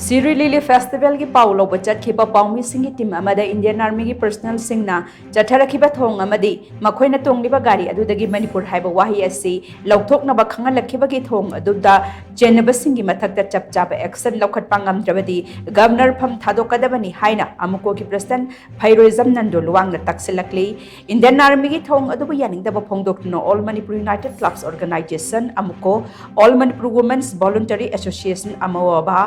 Shirui Lily Festival ki paulo ba chatkhiba paomee singi team amada Indian Army ki personal singna chatharakhiba thouong amadi makhoina tongliba gari adudagi Manipur haiba wahei asi Louthoknaba khanghallakhibagi thouong aduda Chenabasing mathak chap chaba action loukhatpa ngamdrabadi Governor Pham Thadokadabani haina amuko ki President Pheiroijam Nando Luwang na taksilakli Indian Army ki thouong adubu yaningdaba phongdokno All Manipur United Clubs Organization amuko All Manipur Women's Voluntary Association amawaba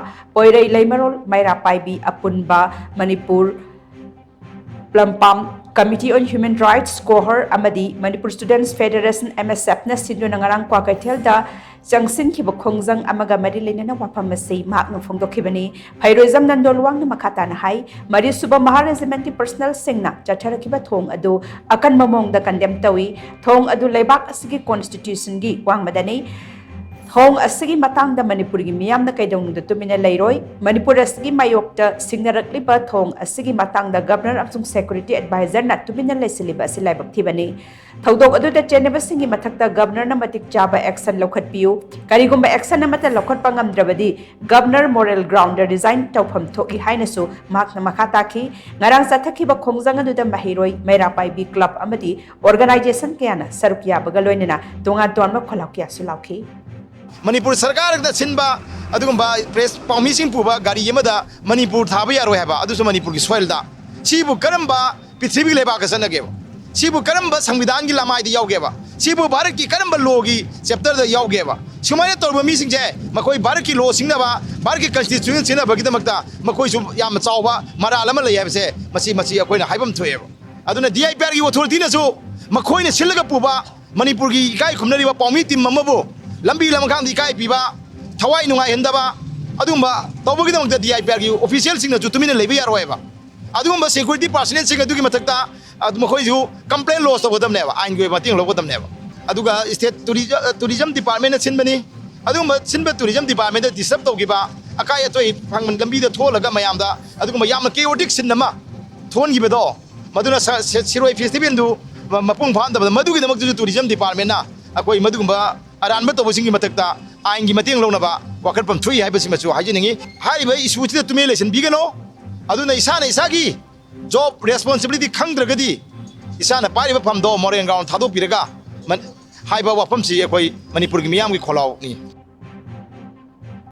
Laimarol Maira Paibi Apunba Manipur Pham Committee on Human Rights Cohort amadi Manipur Students Federation MSF na sinyo nangarang kwa kaitelda jangsin khiba khongjang amaga mari lena wafam masei mak no phongdokhibani Pheiroijam Nando Luwang na makata na hai mari suba maharegiment personal singna chatharakhiba thouong adu akan mamong da condemn tawi thouong adu leibak asigi constitution gi wang madani thouong asigi matangda Manipur gi miyamna kaidongda tumina leiroi Manipur asigi mayokta singnarakliba thouong asigi matangda governor amsung security advisor na tumina leisiliba asilaibak thibani thodok aduda Chenabasing gi mathakta governor na matik chaba action loukhatpiu karigumba action na mata loukhatpa ngamdrabadi governor moral ground resign tawpham thoki hainasu makna makhata ki ngarang chatharakhiba khongjang aduda mahiroi maira paibi club amadi organization kayana sarukya bagaloinena tongan tonma kholakya sulauki Manipur Sarkar da sinba adugumba press paomee sing puba gari yamada Manipur Thaba yaroi haba adusu Manipur ki soil da sibu karamba prithvi leba ka sanageba sibu karamba samvidhan gi lamai da yaugeba sibu bharat ki karamba law gi chapter da yaugeba sumaya torba mi sing je makoi bharat ki law sing na ba bharat ki constitution sing na ba gi damakta makoi su yam chawba mara lama la yab se masi akoi na haibam thoeba aduna DIPR gi authority na su makoi na silaga puba Manipur gi kai khumnari ba paomee team mamabu lambi lamkang di kai piba thawai nungai hendaba adumba tawbagi damakta DIPR gi official sing na ju tumina lebi yaroeba adumba security personnel sing adugi mathakta adumkhoi ju complaint lodge tawdam neba ain gi mating lobodam neba aduga state tourism department na sinbani adumba sinba tourism department da disturb tawgiba akai atoi phangman lambi da tholaga mayam da adugumba yamna chaotic sinama thon gi bedo maduna Shirui Festival du mapung phan da madugi damak ju tourism department na akoi madugumba aran bato bosingi matakta aingi mating lonaba wakarpam thui haibasi machu hajiningi haiba issue ti tume lesson bigano aduna isana isagi job responsibility khangdragadi isana pariba phamdo moren ground thadok piraga haiba wapam si akoi Manipur gi miyam gi kholau ni